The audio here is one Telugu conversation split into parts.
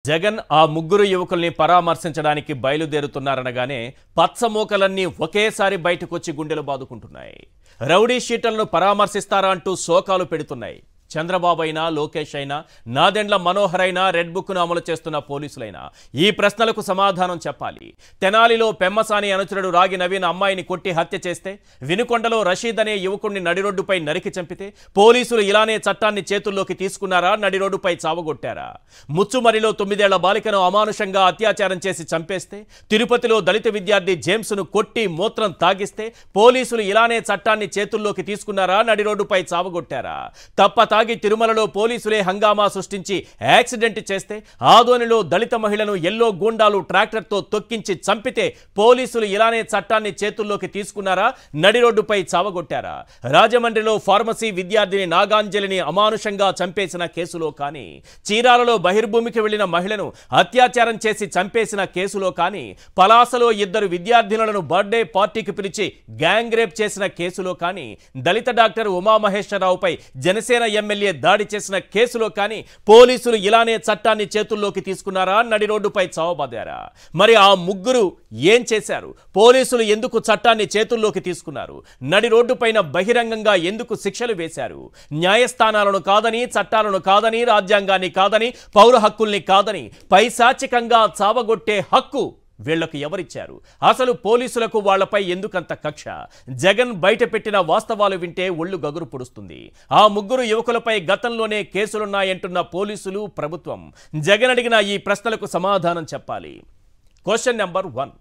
జగన్ ఆ ముగ్గురు యువకుల్ని పరామర్శించడానికి బయలుదేరుతున్నారనగానే పచ్చమోకలన్నీ ఒకేసారి బయటకొచ్చి గుండెలు బాదుకుంటున్నాయి. రౌడీ షీటర్లను పరామర్శిస్తారా అంటూ శోకాలు పెడుతున్నాయి. చంద్రబాబు అయినా లోకేష్ అయినా నాదెండ్ల మనోహర్ అయినా రెడ్ బుక్ను అమలు చేస్తున్న పోలీసులైనా ఈ ప్రశ్నలకు సమాధానం చెప్పాలి. తెనాలిలో పెమ్మసాని అనుచరుడు రాగి నవీన్ అమ్మాయిని కొట్టి హత్య చేస్తే, వినుకొండలో రషీద్ అనే యువకుడిని నడిరోడ్డుపై నరికి చంపితే పోలీసులు ఇలానే చట్టాన్ని చేతుల్లోకి తీసుకున్నారా? నడిరోడ్డుపై చావగొట్టారా? ముచ్చుమరిలో 9 ఏళ్ల బాలికను అమానుషంగా అత్యాచారం చేసి చంపేస్తే, తిరుపతిలో దళిత విద్యార్థి జేమ్స్ను కొట్టి మూత్రం తాగిస్తే పోలీసులు ఇలానే చట్టాన్ని చేతుల్లోకి తీసుకున్నారా? నడిరోడ్డుపై చావగొట్టారా? తప్ప తాగి తిరుమలలో పోలీసులే హంగామా సృష్టించి యాక్సిడెంట్ చేస్తే, ఆదోనిలో దళిత మహిళను ఎల్లో గూండాలు ట్రాక్టర్తో తొక్కించి చంపితే పోలీసులు ఇలానే చట్టాన్ని చేతుల్లోకి తీసుకున్నారా? నడిరోడ్డుపై చావగొట్టారా? రాజమండ్రిలో ఫార్మసీ విద్యార్థిని నాగాంజలిని అమానుషంగా చంపేసిన కేసులో కానీ, చీరాలలో బహిర్భూమికి వెళ్లిన మహిళను అత్యాచారం చేసి చంపేసిన కేసులో కానీ, పలాసలో 2 విద్యార్థినులను బర్త్డే పార్టీకి పిలిచి గ్యాంగ్ రేప్ చేసిన కేసులో కానీ, దళిత డాక్టర్ ఉమామహేశ్వరరావుపై జనసేన ఎమ్మెల్యే దాడి చేసిన కేసులో కానీ పోలీసులు ఇలానే చట్టాన్ని చేతుల్లోకి తీసుకున్నారా? నడిరోడ్డుపై చావబాదారా? మరి ఆ ముగ్గురు ఏం చేశారు? పోలీసులు ఎందుకు చట్టాన్ని చేతుల్లోకి తీసుకున్నారు? నడిరోడ్డుపైన బహిరంగంగా ఎందుకు శిక్షలు వేశారు? న్యాయస్థానాలను కాదని, చట్టాలను కాదని, రాజ్యాంగాన్ని కాదని, పౌర హక్కుల్ని కాదని పైశాచికంగా చావగొట్టే హక్కు వీళ్లకు ఎవరిచ్చారు? అసలు పోలీసులకు వాళ్లపై ఎందుకంత కక్ష? జగన్ బయట పెట్టిన వాస్తవాలు వింటే ఒళ్ళు గగురు పొడుస్తుంది. ఆ ముగ్గురు యువకులపై గతంలోనే కేసులున్నాయంటున్న పోలీసులు, ప్రభుత్వం. జగన్ అడిగిన ఈ ప్రశ్నలకు సమాధానం చెప్పాలి. Question number 1.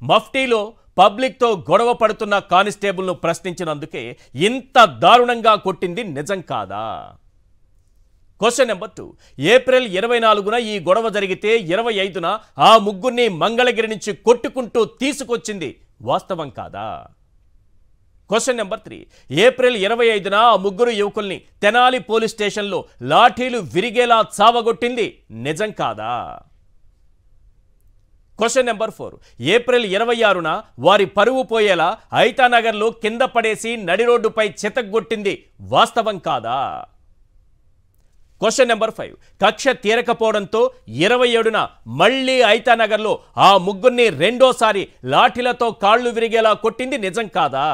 మఫ్టీలో పబ్లిక్తో గొడవ పడుతున్న కానిస్టేబుల్ను ప్రశ్నించినందుకే ఇంత దారుణంగా కొట్టింది నిజం కాదా? Question number 2. ఏప్రిల్ 24న ఈ గొడవ జరిగితే 25న ఆ ముగ్గురిని మంగళగిరి నుంచి కొట్టుకుంటూ తీసుకొచ్చింది వాస్తవం కాదా? Question number 3. ఏప్రిల్ 25న ఆ ముగ్గురు యువకుల్ని తెనాలి పోలీస్ స్టేషన్లో లాఠీలు విరిగేలా చావగొట్టింది నిజం కాదా? Question number 4. ఏప్రిల్ 26న వారి పరువు పోయేలా ఐతానగర్లో కింద పడేసి నడిరోడ్డుపై చితగ్గొట్టింది వాస్తవం కాదా? Question number 5. కక్ష తీరకపోవడంతో 27న మళ్లీ ఐతానగర్లో ఆ ముగ్గురిని రెండోసారి లాఠీలతో కాళ్లు విరిగేలా కొట్టింది నిజం కాదా?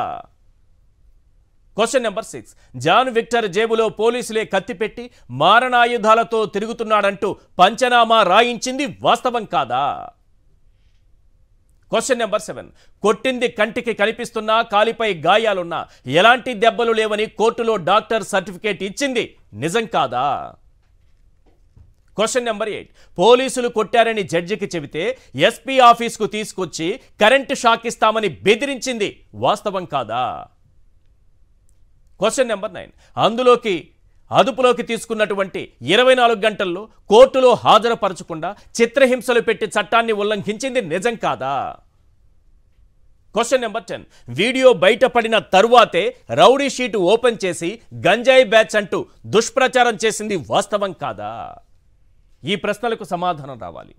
Question number 6. జాన్ విక్టర్ జేబులో పోలీసులే కత్తిపెట్టి మారణాయుధాలతో తిరుగుతున్నాడంటూ పంచనామా రాయించింది వాస్తవం కాదా? Question number 7. కొట్టింది కంటికి కనిపిస్తున్నా, కాలిపై గాయాలున్నా, ఎలాంటి దెబ్బలు లేవని కోర్టులో డాక్టర్ సర్టిఫికేట్ ఇచ్చింది నిజం కాదా? Question number 8. పోలీసులు కొట్టారని జడ్జికి చెబితే ఎస్పీ ఆఫీస్కు తీసుకొచ్చి కరెంటు షాక్ ఇస్తామని బెదిరించింది వాస్తవం కాదా? Question number 9. అదుపులోకి తీసుకున్నటువంటి 24 గంటల్లో కోర్టులో హాజరుపరచకుండా చిత్రహింసలు పెట్టి చట్టాన్ని ఉల్లంఘించింది నిజం కాదా? Question number 10. వీడియో బయటపడిన తరువాతే రౌడీ షీట్ ఓపెన్ చేసి గంజాయి బ్యాచ్ అంటూ దుష్ప్రచారం చేసింది వాస్తవం కాదా? ఈ ప్రశ్నలకు సమాధానం రావాలి.